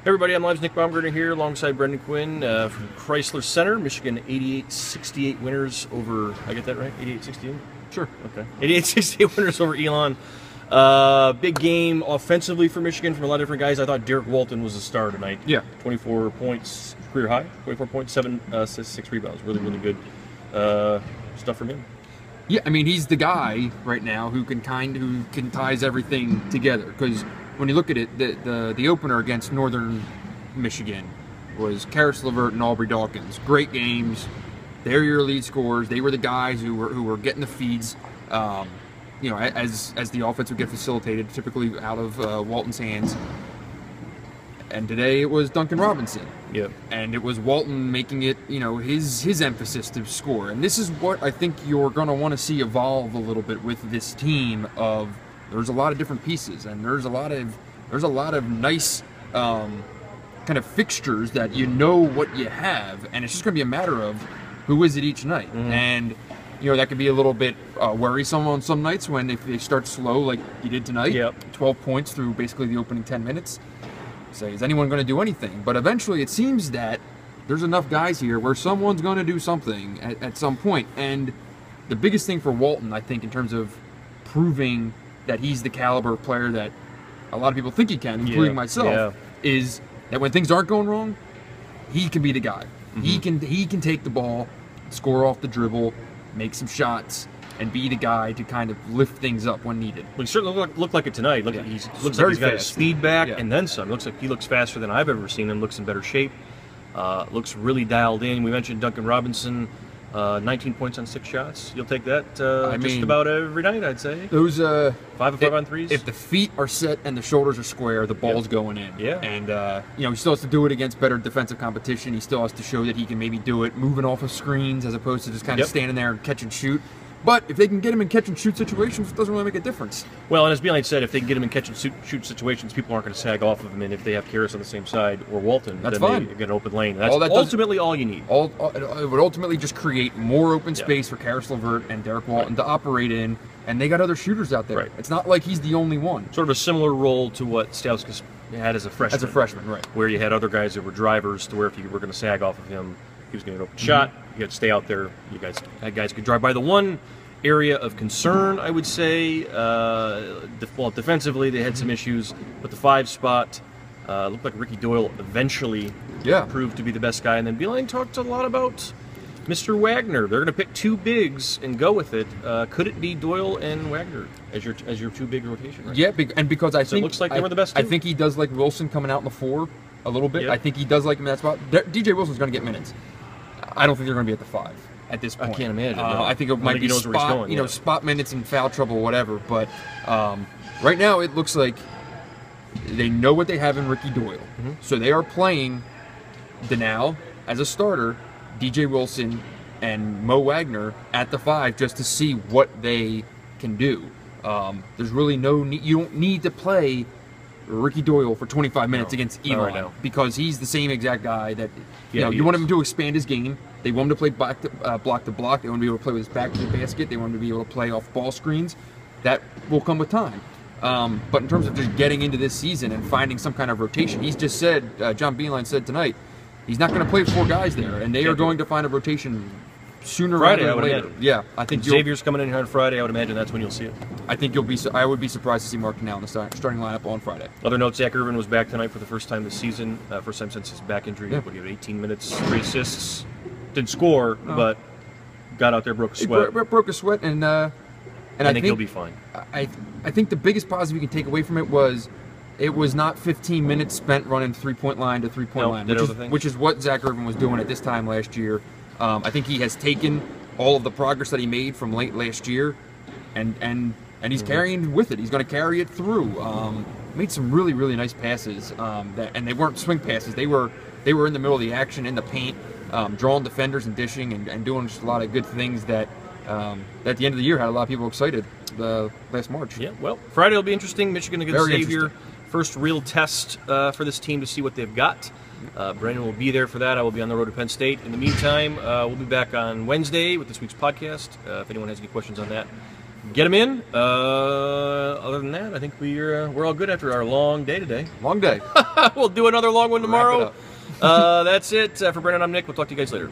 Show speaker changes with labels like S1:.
S1: Everybody, I'm Live's Nick Baumgartner here alongside Brendan Quinn from Chrysler Center. Michigan 88-68 winners over, I get that right? 88-68?
S2: Sure.
S1: Okay. 88-68 winners over Elon. Big game offensively for Michigan from a lot of different guys. I thought Derek Walton was a star tonight.
S2: Yeah.
S1: 24 points, career high. 24 points, 7 assists, 6 rebounds. Really, really good stuff from him.
S2: Yeah, I mean, he's the guy right now who can ties everything together. Because when you look at it, the opener against Northern Michigan was Karis LeVert and Aubrey Dawkins. Great games. They're your lead scorers. They were the guys who were getting the feeds. You know, as the offense would get facilitated, typically out of Walton's hands. And today it was Duncan Robinson.
S1: Yep.
S2: And it was Walton making it, you know, his emphasis to score. And this is what I think you're going to want to see evolve a little bit with this team. Of there's a lot of different pieces, and there's a lot of nice kind of fixtures that you know what you have, and it's just going to be a matter of who is it each night. And you know, that could be a little bit worrisome on some nights when if they start slow like you did tonight.
S1: Yep.
S2: 12 points through basically the opening 10 minutes. Say, is anyone going to do anything? But eventually it seems that there's enough guys here where someone's going to do something at some point. And the biggest thing for Walton, I think, in terms of proving that he's the caliber of player that a lot of people think he can, including myself, is that when things aren't going wrong, he can be the guy. He can take the ball, score off the dribble, make some shots, and be the guy to kind of lift things up when needed.
S1: Well, he certainly looked like it tonight. Looks like he's got his speed back and then some. Looks like he looks faster than I've ever seen him. Looks in better shape. Looks really dialed in. We mentioned Duncan Robinson, 19 points on 6 shots. You'll take that just about every night, I'd say.
S2: Those
S1: 5 of 5 on threes.
S2: If the feet are set and the shoulders are square, the ball's going in.
S1: Yeah.
S2: And you know, he still has to do it against better defensive competition. He still has to show that he can maybe do it moving off of screens as opposed to just kind of standing there and catch and shoot. But if they can get him in catch and shoot situations, it doesn't really make a difference.
S1: Well, and as Beeline said, if they can get him in catch and shoot situations, people aren't going to sag off of him. And if they have Karis on the same side or Walton, then they get an open lane. That's ultimately all you need.
S2: It would ultimately just create more open space for Karis LeVert and Derek Walton to operate in, and they got other shooters out there.
S1: Right.
S2: It's not like he's the only one.
S1: Sort of a similar role to what Stauskas had as a freshman.
S2: Right.
S1: Where you had other guys that were drivers to where if you were going to sag off of him, he was going to get an open shot. You had to stay out there. Guys could drive by. The one area of concern, I would say, defensively they had some issues, but the 5 spot looked like Ricky Doyle eventually proved to be the best guy. And then Beeline talked a lot about Mr. Wagner. They're going to pick 2 bigs and go with it. Could it be Doyle and Wagner as your 2 big rotation? Right?
S2: Yeah, and because I think
S1: it looks like they were the best 2.
S2: I think he does like Wilson coming out in the 4 a little bit. I think he does like him in that spot. DJ Wilson's going to get minutes. I don't think they're going to be at the 5. At this point,
S1: I can't imagine.
S2: I think it might be spot, spot minutes and foul trouble, whatever. But right now, it looks like they know what they have in Ricky Doyle, so they are playing Denal as a starter, DJ Wilson and Mo Wagner at the 5 just to see what they can do. There's really no need. You don't need to play Ricky Doyle for 25 minutes against Elon because he's the same exact guy that you want him to expand his game. They want him to play block to block. They want to be able to play with his back to the basket. They want him to be able to play off ball screens. That will come with time. But in terms of just getting into this season and finding some kind of rotation, he's just said, John Beeline said tonight, he's not going to play 4 guys there, and they are going to find a rotation sooner rather than later. Yeah, I think
S1: Xavier's coming in here on Friday. I would imagine that's when you'll see it.
S2: I think I would be surprised to see Mark Denal in the starting lineup on Friday.
S1: Other note: Zach Irvin was back tonight for the first time this season. First time since his back injury. He had 18 minutes, 3 assists. Didn't score, but got out there, broke a sweat.
S2: Broke a sweat, and I think
S1: he'll be fine.
S2: I think the biggest positive you can take away from it was not 15 minutes spent running 3-point line to 3-point line, which is what Zach Irvin was doing at this time last year. I think he has taken all of the progress that he made from late last year, and he's carrying with it. He's going to carry it through. Made some really, really nice passes, and they weren't swing passes. They were in the middle of the action, in the paint, drawing defenders and dishing and doing just a lot of good things that at the end of the year had a lot of people excited last March.
S1: Yeah, well, Friday will be interesting. Michigan against Xavier. First real test for this team to see what they've got. Brandon will be there for that. I will be on the road to Penn State. In the meantime, we'll be back on Wednesday with this week's podcast. If anyone has any questions on that, get them in. Other than that, I think we're all good after our long day today.
S2: Long day.
S1: We'll do another long one tomorrow. That's it. For Brennan, I'm Nick. We'll talk to you guys later.